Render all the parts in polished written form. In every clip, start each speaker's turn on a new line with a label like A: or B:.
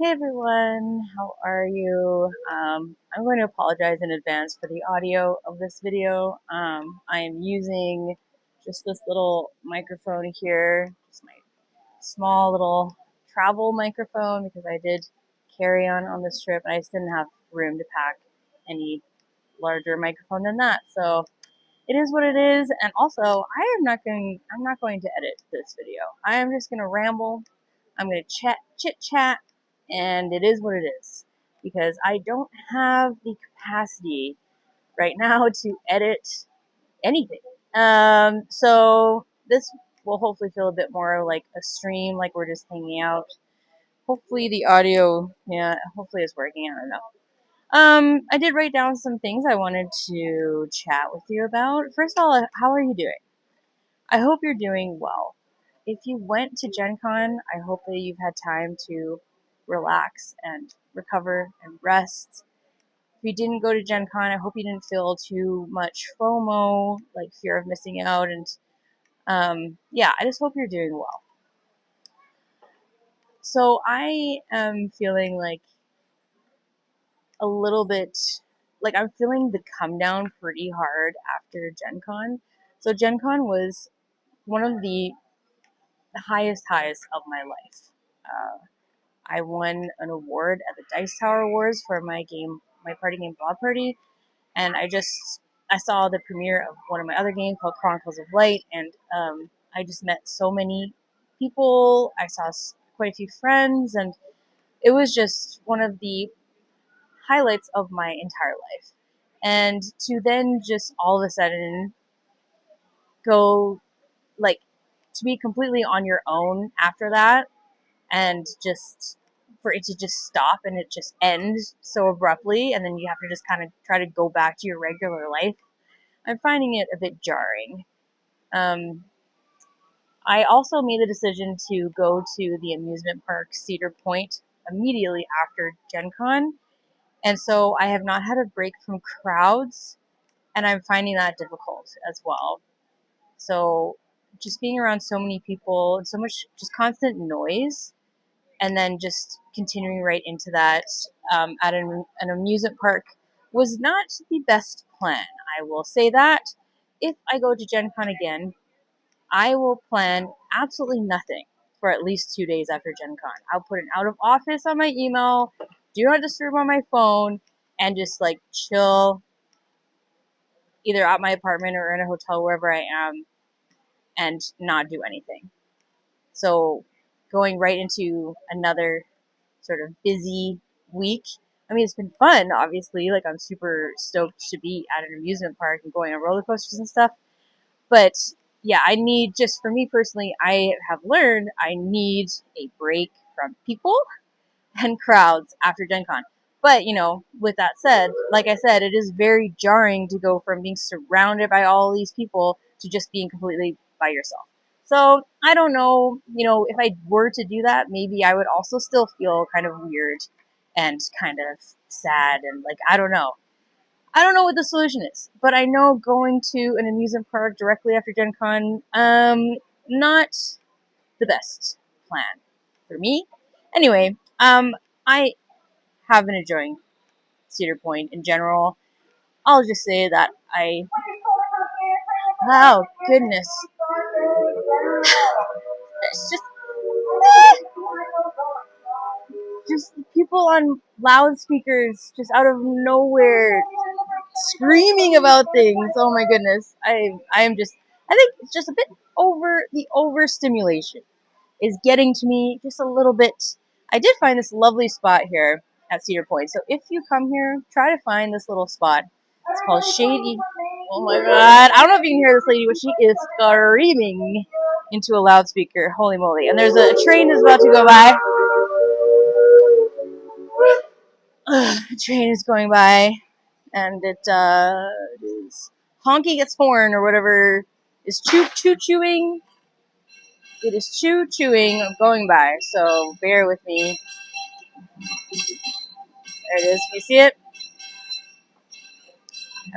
A: Hey everyone, how are you? I'm going to apologize in advance for the audio of this video. I am using just this little microphone here, just my small little travel microphone because I did carry on this trip and I just didn't have room to pack any larger microphone than that. So it is what it is. And also, I'm not going to edit this video. I am just going to ramble. I'm going to chit chat, and it is what it is because I don't have the capacity right now to edit anything. So this will hopefully feel a bit more like a stream, like we're just hanging out. Hopefully the audio, yeah, hopefully it's working. I don't know. I did write down some things I wanted to chat with you about. First of all, how are you doing? I hope you're doing well. If you went to Gen Con, I hope that you've had time to relax and recover and rest. If you didn't go to Gen Con, I hope you didn't feel too much FOMO, like fear of missing out. And yeah, I just hope you're doing well. So I am feeling like a little bit like I'm feeling the come down pretty hard after Gen Con. So Gen Con was one of the highest highs of my life. I won an award at the Dice Tower Awards for my party game Blob Party, and I saw the premiere of one of my other games called Chronicles of Light, and I just met so many people. I saw quite a few friends, and it was just one of the highlights of my entire life. And to then just all of a sudden go like to be completely on your own after that and just for it to just stop and it just ends so abruptly and then you have to just kind of try to go back to your regular life. I'm finding it a bit jarring. Um, I also made the decision to go to the amusement park Cedar Point immediately after Gen Con. And so I have not had a break from crowds and I'm finding that difficult as well. So just being around so many people and so much just constant noise, and then just continuing right into that at an amusement park was not the best plan. I will say that. If I go to Gen Con again, I will plan absolutely nothing for at least 2 days after Gen Con. I'll put an out of office on my email, do not disturb on my phone, and just like chill either at my apartment or in a hotel wherever I am and not do anything. So going right into another sort of busy week. I mean, it's been fun, obviously. Like, I'm super stoked to be at an amusement park and going on roller coasters and stuff. But yeah, I need, just for me personally, I have learned I need a break from people and crowds after Gen Con. But, with that said, like I said, it is very jarring to go from being surrounded by all these people to just being completely by yourself. So I don't know, if I were to do that, maybe I would also still feel kind of weird and kind of sad and like, I don't know. I don't know what the solution is, but I know going to an amusement park directly after Gen Con, not the best plan for me. Anyway, I have been enjoying Cedar Point in general. I'll just say that oh goodness, it's just people on loudspeakers just out of nowhere screaming about things. Oh my goodness, I think it's just a bit the overstimulation is getting to me just a little bit. I did find this lovely spot here at Cedar Point. So if you come here, try to find this little spot. It's called Shady. Oh my god. I don't know if you can hear this lady, but she is screaming into a loudspeaker. Holy moly. And there's a train that's about to go by. A train is going by. And it is honking its horn or whatever is chewing. It is chewing going by. So bear with me. There it is. You see it?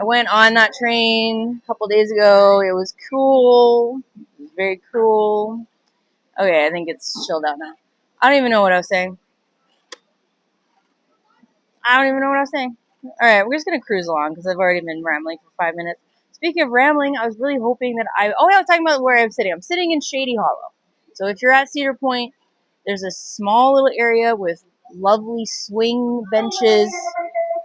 A: I went on that train a couple days ago. It was cool. It was very cool. Okay, I think it's chilled out now. I don't even know what I was saying. I don't even know what I was saying. All right, we're just gonna cruise along because I've already been rambling for 5 minutes. Speaking of rambling, I was really hoping that I was talking about where I'm sitting. I'm sitting in Shady Hollow. So if you're at Cedar Point, there's a small little area with lovely swing benches.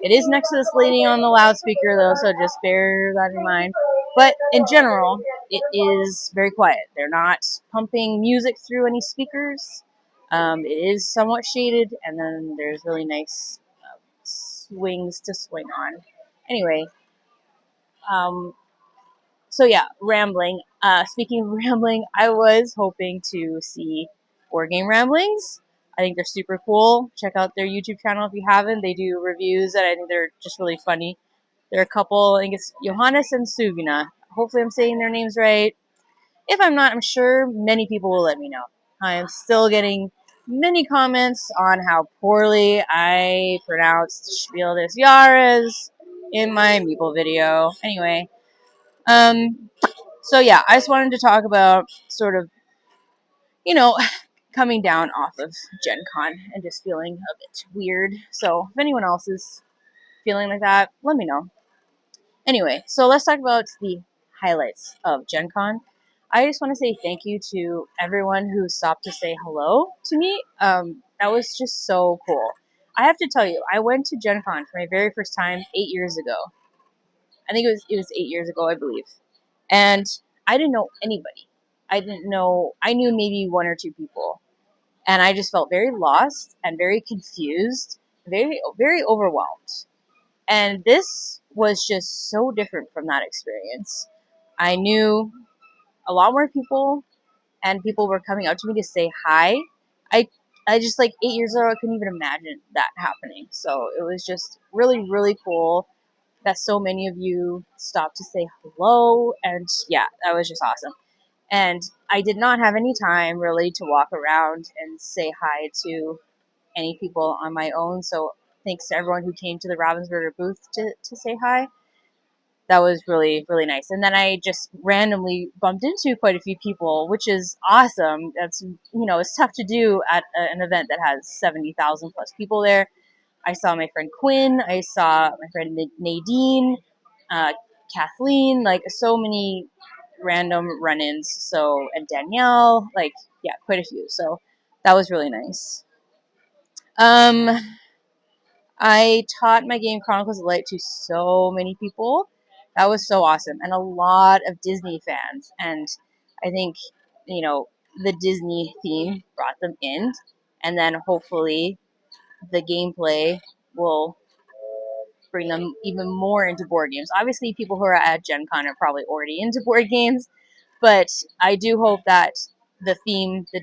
A: It is next to this lady on the loudspeaker though, so just bear that in mind. But in general, it is very quiet. They're not pumping music through any speakers. It is somewhat shaded, and then there's really nice swings to swing on. Anyway, um, so yeah, rambling. Speaking of rambling, I was hoping to see Board Game Ramblings. I think they're super cool. Check out their YouTube channel if you haven't. They do reviews that I think they're just really funny. They're a couple, I think it's Johannes and Suvina. Hopefully I'm saying their names right. If I'm not, I'm sure many people will let me know. I am still getting many comments on how poorly I pronounced Spiel des Jahres in my Meeple video. Anyway, so yeah, I just wanted to talk about sort of, you know, coming down off of Gen Con and just feeling a bit weird. So if anyone else is feeling like that, let me know. Anyway, so let's talk about the highlights of Gen Con. I just want to say thank you to everyone who stopped to say hello to me. That was just so cool. I have to tell you, I went to Gen Con for my very first time 8 years ago. I think it was 8 years ago, I believe. And I didn't know anybody. I knew maybe one or two people. And I just felt very lost and very confused, very, very overwhelmed. And this was just so different from that experience. I knew a lot more people, and people were coming up to me to say hi. I, I just like 8 years ago, I couldn't even imagine that happening. So it was just really, really cool that so many of you stopped to say hello. And yeah, that was just awesome. And I did not have any time really to walk around and say hi to any people on my own. So thanks to everyone who came to the Ravensburger booth to say hi. That was really, really nice. And then I just randomly bumped into quite a few people, which is awesome. That's, it's tough to do at an event that has 70,000 plus people there. I saw my friend Quinn. I saw my friend Nadine, Kathleen, like so many random run-ins. So, and Danielle, like, yeah, quite a few. So that was really nice. Um, I taught my game Chronicles of Light to so many people. That was so awesome. And a lot of Disney fans. And I think, the Disney theme brought them in. And then hopefully the gameplay will bring them even more into board games. Obviously, people who are at Gen Con are probably already into board games. But I do hope that the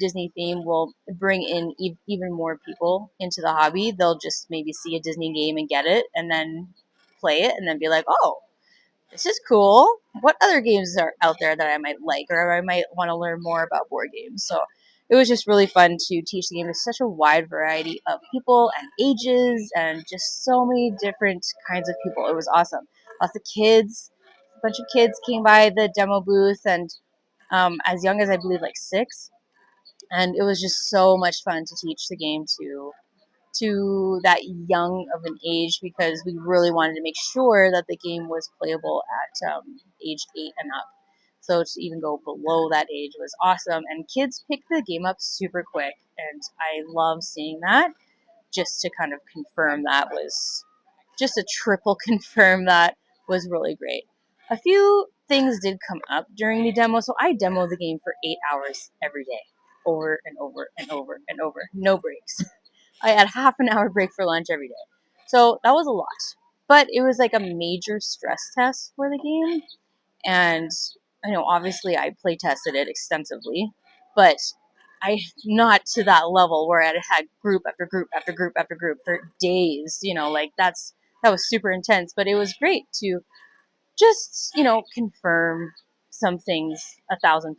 A: Disney theme, will bring in even more people into the hobby. They'll just maybe see a Disney game and get it, and then play it, and then be like, "Oh, this is cool. What other games are out there that I might like, or I might want to learn more about board games?" So it was just really fun to teach the game to such a wide variety of people and ages, and just so many different kinds of people. It was awesome. Lots of kids. A bunch of kids came by the demo booth, and as young as I believe like 6, and it was just so much fun to teach the game to that young of an age, because we really wanted to make sure that the game was playable at age 8 and up. So to even go below that age was awesome, and kids picked the game up super quick, and I love seeing that. Just to kind of confirm that was just a triple confirm that was really great. A few things did come up during the demo, so I demoed the game for 8 hours every day, over and over and over and over, no breaks. I had half an hour break for lunch every day. So that was a lot. But it was like a major stress test for the game. And obviously I play tested it extensively, but I not to that level where I had group after group after group after group for days. That was super intense, but it was great to just confirm some things 1,000%.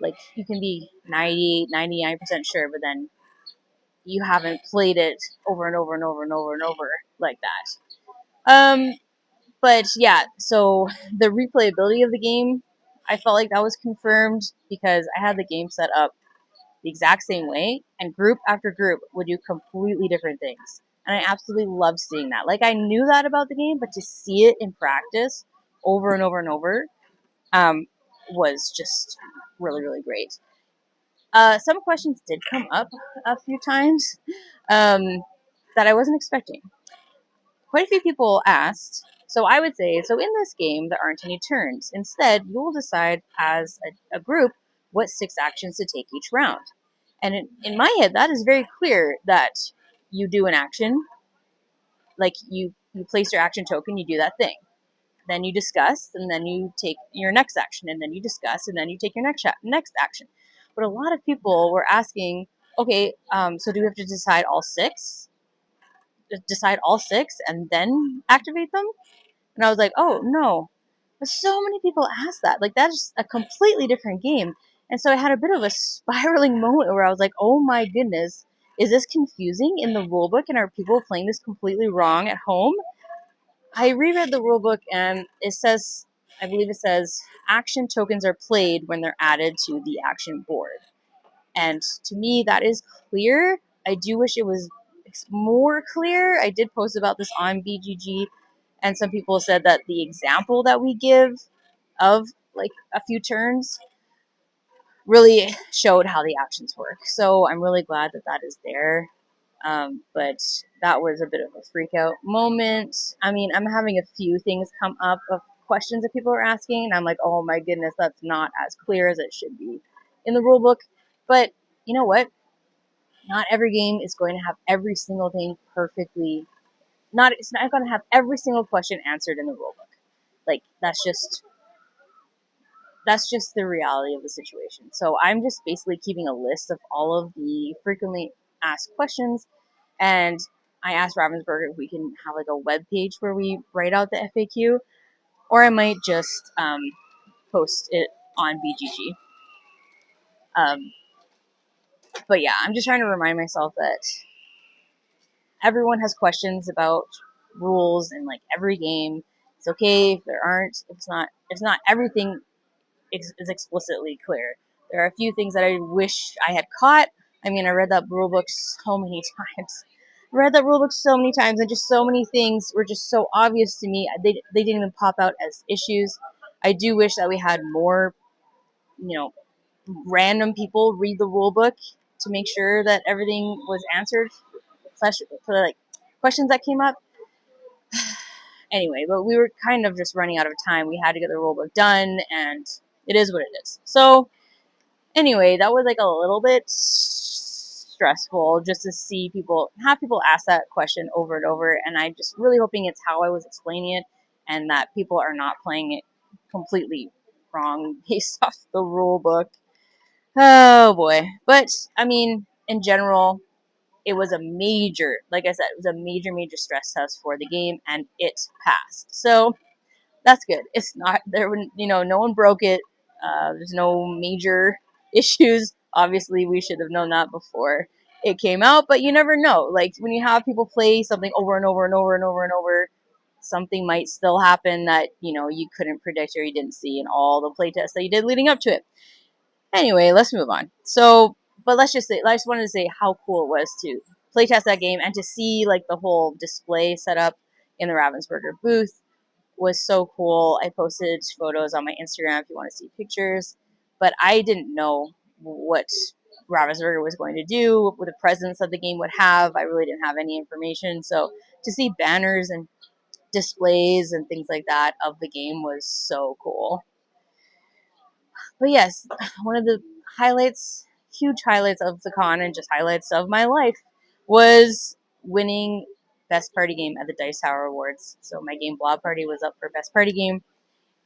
A: Like you can be 98, 99% sure, but then you haven't played it over and over and over and over and over like that. But yeah, so the replayability of the game, I felt like that was confirmed because I had the game set up the exact same way, and group after group would do completely different things. And I absolutely love seeing that. Like, I knew that about the game, but to see it in practice over and over and over um, was just really, really great. Some questions did come up a few times that I wasn't expecting. Quite a few people asked, so I would say, so in this game, there aren't any turns. Instead, you will decide as a group what 6 actions to take each round. And in my head, that is very clear that you do an action, like you place your action token, you do that thing. Then you discuss, and then you take your next action, and then you discuss, and then you take your next action. But a lot of people were asking, okay, so do we have to decide all 6? Decide all 6 and then activate them? And I was like, oh no. But so many people ask that. Like, that's a completely different game. And so I had a bit of a spiraling moment where I was like, oh my goodness, is this confusing in the rulebook? And are people playing this completely wrong at home? I reread the rulebook and it says, I believe it says, action tokens are played when they're added to the action board. And to me, that is clear. I do wish it was more clear. I did post about this on BGG, and some people said that the example that we give of like a few turns really showed how the actions work. So I'm really glad that that is there. But that was a bit of a freak out moment. I mean, I'm having a few things come up of questions that people are asking, and I'm like, oh my goodness, that's not as clear as it should be in the rule book. But you know what? Not every game is going to have every single thing perfectly. It's not going to have every single question answered in the rule book. Like, that's just the reality of the situation. So I'm just basically keeping a list of all of the frequently asked questions, and I asked Ravensburger if we can have like a web page where we write out the FAQ, or I might just post it on BGG. But yeah, I'm just trying to remind myself that everyone has questions about rules in like every game. It's okay if there aren't. It's not everything is explicitly clear. There are a few things that I wish I had caught. I mean, I read that rule book so many times. And just so many things were just so obvious to me. They didn't even pop out as issues. I do wish that we had more, you know, random people read the rule book to make sure that everything was answered for like questions that came up. Anyway, but we were kind of just running out of time. We had to get the rule book done, and it is what it is. So anyway, that was like a little bit stressful just to see have people ask that question over and over. And I'm just really hoping it's how I was explaining it and that people are not playing it completely wrong based off the rule book. Oh boy. But I mean, in general, it was a major, like I said, it was a major, major stress test for the game, and it passed. So that's good. It's not there. No one broke it. There's no major issues. Obviously, we should have known that before it came out, but you never know. Like when you have people play something over and over and over and over and over, something might still happen that you couldn't predict or you didn't see in all the playtests that you did leading up to it. Anyway, let's move on. So, but I just wanted to say how cool it was to playtest that game and to see like the whole display set up in the Ravensburger booth was so cool. I posted photos on my Instagram if you want to see pictures, but I didn't know what Ravensburger was going to do, what the presence that the game would have. I really didn't have any information. So to see banners and displays and things like that of the game was so cool. But yes, one of the huge highlights of the con and just highlights of my life was winning Best Party Game at the Dice Tower Awards. So my game Blob Party was up for Best Party Game.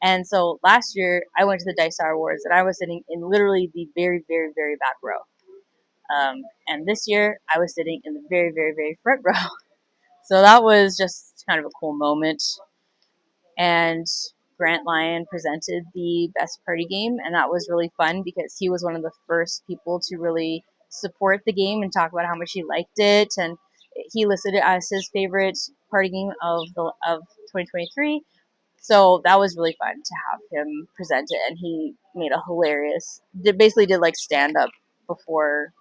A: And so last year I went to the Dice Tower Awards and I was sitting in literally the very, very, very back row. And this year I was sitting in the very, very, very front row. So that was just kind of a cool moment. And Grant Lyon presented the Best Party Game, and that was really fun because he was one of the first people to really support the game and talk about how much he liked it, and he listed it as his favorite party game of 2023. So that was really fun to have him present it, and he made a basically did like stand up before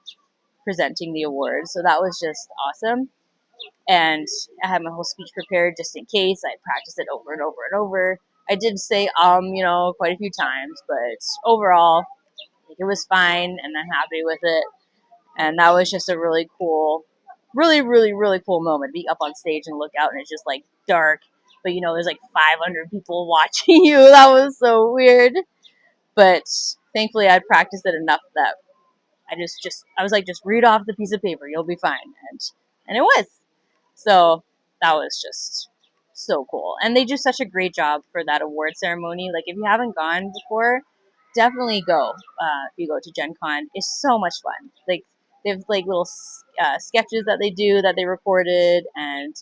A: presenting the awards. So that was just awesome. and I had my whole speech prepared just in case. I practiced it over and over and over. I did say quite a few times, but overall, like, it was fine, and I'm happy with it. And that was just a really cool, really, really, really cool moment to be up on stage and look out, and it's just like dark, but there's like 500 people watching you. That was so weird, but thankfully I'd practiced it enough that I was like, just read off the piece of paper, you'll be fine, and it was. So that was just so cool. And they do such a great job for that award ceremony. Like, if you haven't gone before, definitely go. If you go to Gen Con, it's so much fun. Like, they have like little sketches that they do that they recorded, and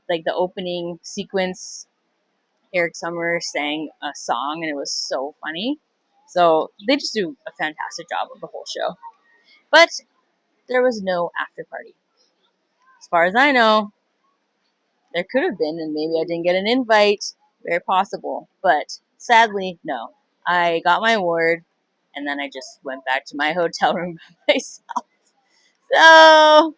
A: like the opening sequence, Eric Summer sang a song, and it was so funny. So they just do a fantastic job of the whole show. But there was no after party. As far as I know, there could have been, and maybe I didn't get an invite. Very possible. But sadly, no. I got my award, and then I just went back to my hotel room by myself. So,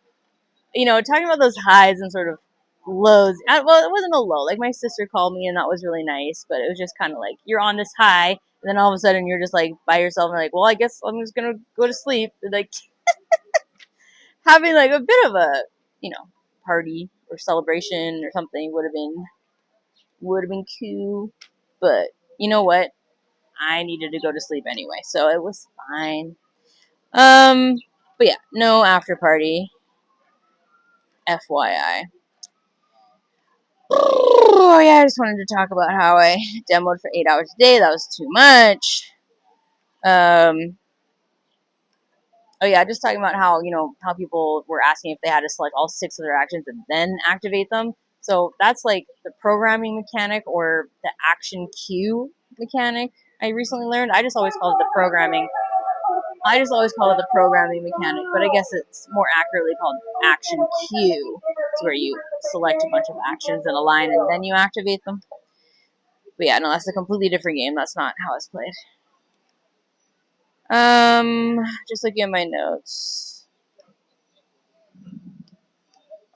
A: talking about those highs and sort of lows. Well, it wasn't a low. Like, my sister called me, and that was really nice. But it was just kind of like, you're on this high, and then all of a sudden you're just like by yourself, and like, well, I guess I'm just gonna go to sleep. And, like, having like a bit of a, party or celebration or something would have been cool. But you know what? I needed to go to sleep anyway, so it was fine. Um, but yeah, no after party. FYI. Oh yeah, I just wanted to talk about how I demoed for 8 hours a day. That was too much. Um, oh yeah, just talking about how people were asking if they had to select all 6 of their actions and then activate them. So that's like the programming mechanic or the action queue mechanic. I recently learned. I just always called it the programming. I just always call it the programming mechanic, but I guess it's more accurately called action queue. It's where you select a bunch of actions in a line and then you activate them. But yeah, no, that's a completely different game. That's not how it's played. Just looking at my notes.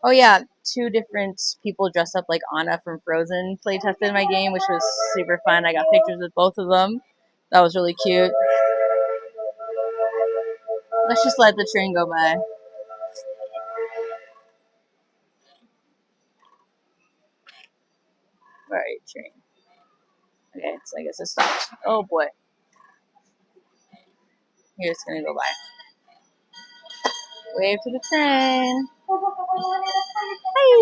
A: Oh yeah, 2 different people dressed up like Anna from Frozen play tested my game, which was super fun. I got pictures with both of them. That was really cute. Let's just let the train go by. Alright, train. Okay, so I guess it stopped. Oh boy. You're just gonna go by. Wave to the train. Hey.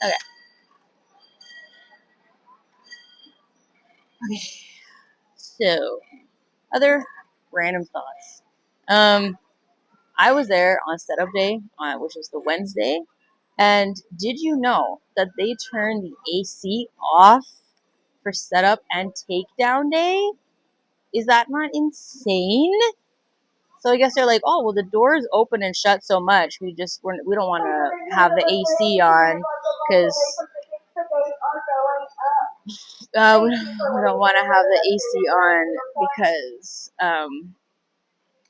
A: Okay. Okay. So, other random thoughts. I was there on setup day, which was the Wednesday, and did you know that they turned the AC off for setup and takedown day? Is that not insane? So I guess they're like, oh well, the doors open and shut so much, we don't want to have the AC on because we don't want to have the AC on because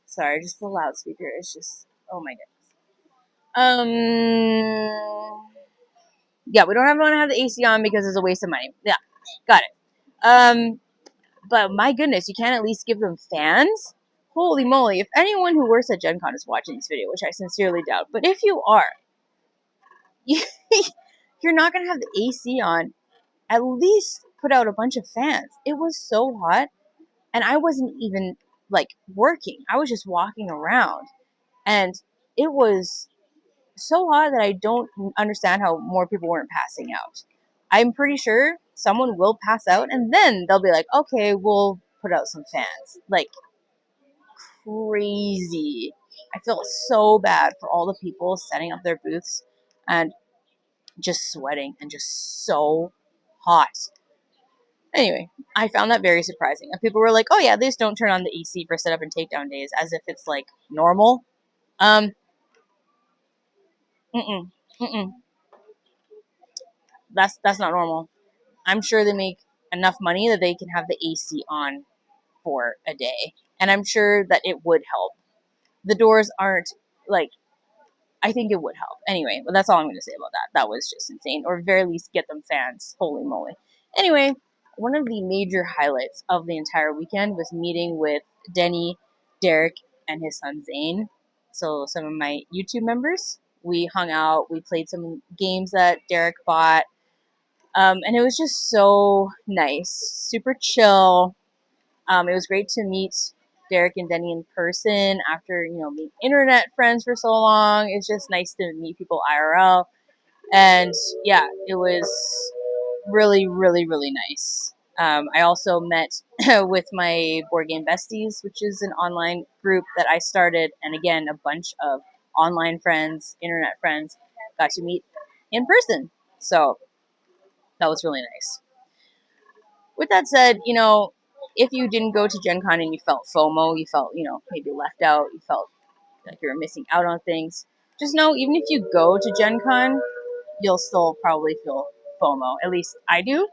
A: sorry, just the loudspeaker is just, oh my goodness. Yeah, we don't want to have the AC on because it's a waste of money. Yeah, got it. But my goodness, you can't at least give them fans? Holy moly! If anyone who works at Gen Con is watching this video, which I sincerely doubt, but if you are, you, you're not gonna have the AC on. At least put out a bunch of fans. It was so hot, and I wasn't even like working. I was just walking around, and it was so hot that I don't understand how more people weren't passing out. I'm pretty sure someone will pass out, and then they'll be like, "Okay, we'll put out some fans." Like, crazy. I feel so bad for all the people setting up their booths and just sweating and just so hot. Anyway, I found that very surprising. And people were like, "Oh yeah, they just don't turn on the AC for setup and takedown days," as if it's like normal. Um, mm-mm, mm-mm. That's not normal. I'm sure they make enough money that they can have the AC on for a day, and I'm sure that it would help. The doors aren't like, I think it would help. Anyway, but that's all I'm going to say about that. That was just insane. Or at very least get them fans. Holy moly. Anyway, one of the major highlights of the entire weekend was meeting with Denny, Derek, and his son Zane. So some of my YouTube members. We hung out. We played some games that Derek bought. And it was just so nice. Super chill. It was great to meet Derek and Denny in person after, being internet friends for so long. It's just nice to meet people IRL. And yeah, it was really, really, really nice. I also met with my Board Game Besties, which is an online group that I started. And again, a bunch of online friends, internet friends, got to meet in person. So that was really nice. With that said, if you didn't go to Gen Con and you felt FOMO, you felt, maybe left out, you felt like you were missing out on things, just know even if you go to Gen Con, you'll still probably feel FOMO. At least I do.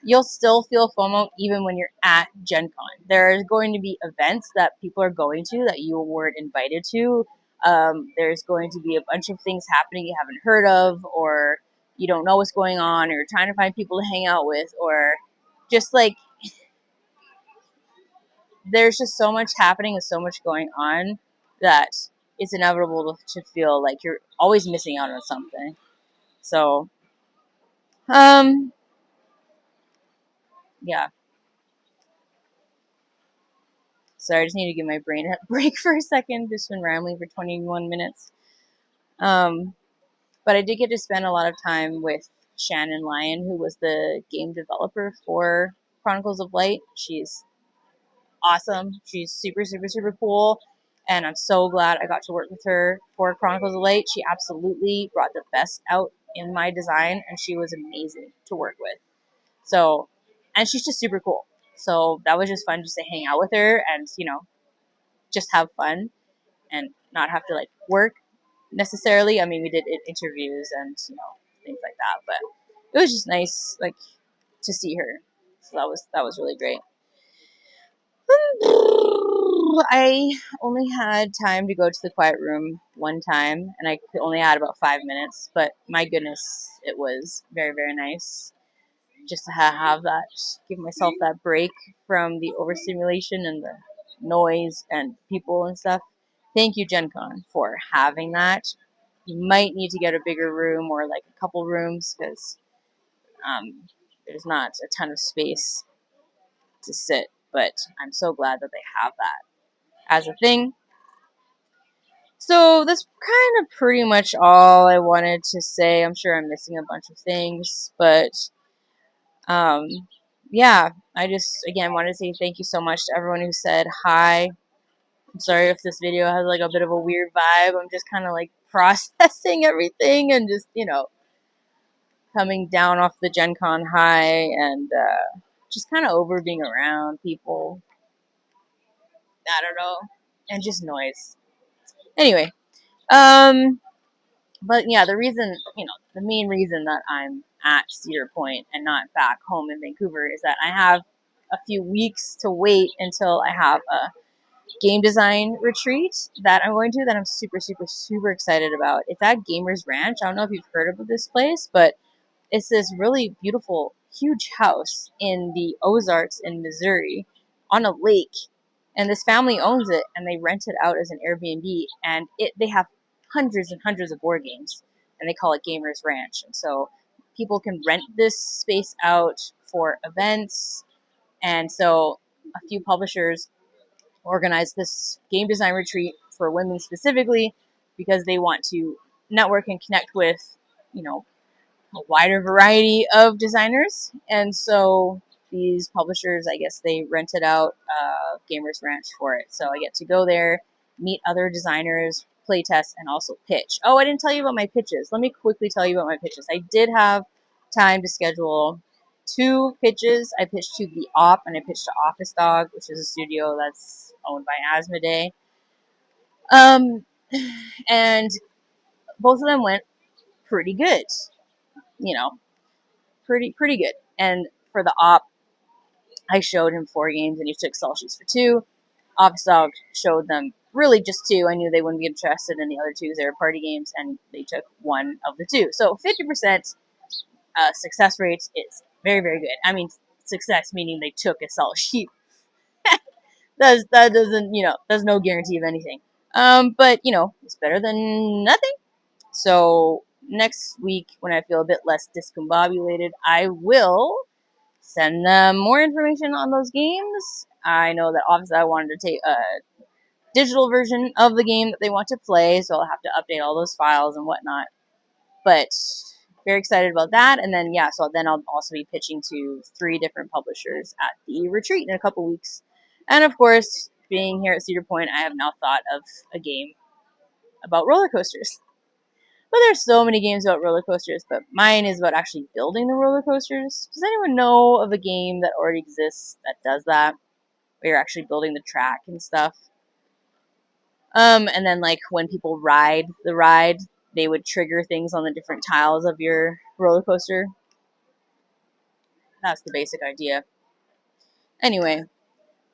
A: You'll still feel FOMO even when you're at Gen Con. There is going to be events that people are going to that you weren't invited to. There's going to be a bunch of things happening you haven't heard of, or you don't know what's going on, or you're trying to find people to hang out with, or just like there's just so much happening and so much going on that it's inevitable to feel like you're always missing out on something. So, um, yeah. Sorry, I just need to give my brain a break for a second. Just been rambling for 21 minutes. Um, but I did get to spend a lot of time with Shannon Lyon, who was the game developer for Chronicles of Light. She's awesome. She's super, super, super cool. And I'm so glad I got to work with her for Chronicles of Light. She absolutely brought the best out in my design, and she was amazing to work with. So, and she's just super cool. So that was just fun just to hang out with her and, just have fun and not have to like work necessarily. I mean, we did interviews and, things like that, but it was just nice, like, to see her. So that was really great. I only had time to go to the quiet room one time, and I only had about 5 minutes. But my goodness, it was very, very nice just to have that, just give myself that break from the overstimulation and the noise and people and stuff. Thank you, Gen Con, for having that. You might need to get a bigger room or like a couple rooms because there's not a ton of space to sit. But I'm so glad that they have that as a thing. So that's kind of pretty much all I wanted to say. I'm sure I'm missing a bunch of things, but um, yeah, I just again wanted to say thank you so much to everyone who said hi. I'm sorry if this video has like a bit of a weird vibe. I'm just kind of like processing everything and just coming down off the Gen Con high and just kind of over being around people. I don't know, and just noise. Anyway, um, but yeah, the main reason that I'm at Cedar Point and not back home in Vancouver is that I have a few weeks to wait until I have a game design retreat that I'm going to that I'm super, super, super excited about. It's at Gamers Ranch. I don't know if you've heard of this place, but it's this really beautiful, huge house in the Ozarks in Missouri on a lake. And this family owns it and they rent it out as an Airbnb. And they have hundreds and hundreds of board games and they call it Gamers Ranch. And so people can rent this space out for events. And so a few publishers organized this game design retreat for women specifically because they want to network and connect with, you know, a wider variety of designers. And so these publishers, I guess they rented out Gamers Ranch for it. So I get to go there, meet other designers, play test, and also pitch. Oh, I didn't tell you about my pitches. Let me quickly tell you about my pitches. I did have time to schedule 2 pitches. I pitched to The Op and I pitched to Office Dog, which is a studio that's owned by Asmodee. And both of them went pretty good. You know, pretty good. And for the Op, I showed him 4 games and he took Excel sheets for 2. Office Dog showed them really just two. I knew they wouldn't be interested in the other two because they were party games, and they took one of the two. So 50% success rate is very, very good. I mean, success meaning they took a solid sheep. That doesn't, there's no guarantee of anything. But it's better than nothing. So next week, when I feel a bit less discombobulated, I will send them more information on those games. I know that obviously I wanted to take a digital version of the game that they want to play, so I'll have to update all those files and whatnot. But very excited about that. And then, yeah, so then I'll also be pitching to 3 different publishers at the retreat in a couple weeks. And of course, being here at Cedar Point, I have now thought of a game about roller coasters. But there's so many games about roller coasters, but mine is about actually building the roller coasters. Does anyone know of a game that already exists that does that? Where you're actually building the track and stuff? And then like when people ride the ride, they would trigger things on the different tiles of your roller coaster. That's the basic idea. Anyway,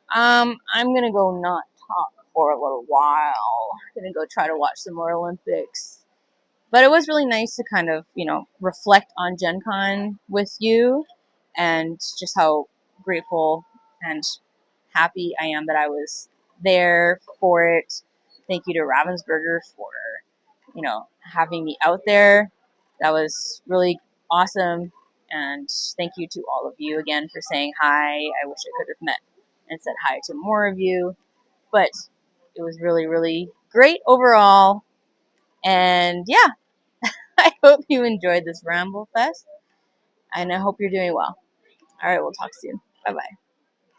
A: I'm gonna go not talk for a little while. I'm gonna go try to watch some more Olympics. But it was really nice to kind of, reflect on Gen Con with you and just how grateful and happy I am that I was there for it. Thank you to Ravensburger for, having me out there. That was really awesome. And thank you to all of you again for saying hi. I wish I could have met and said hi to more of you. But it was really, really great overall. And yeah, I hope you enjoyed this Ramble Fest. And I hope you're doing well. All right, we'll talk soon. Bye bye.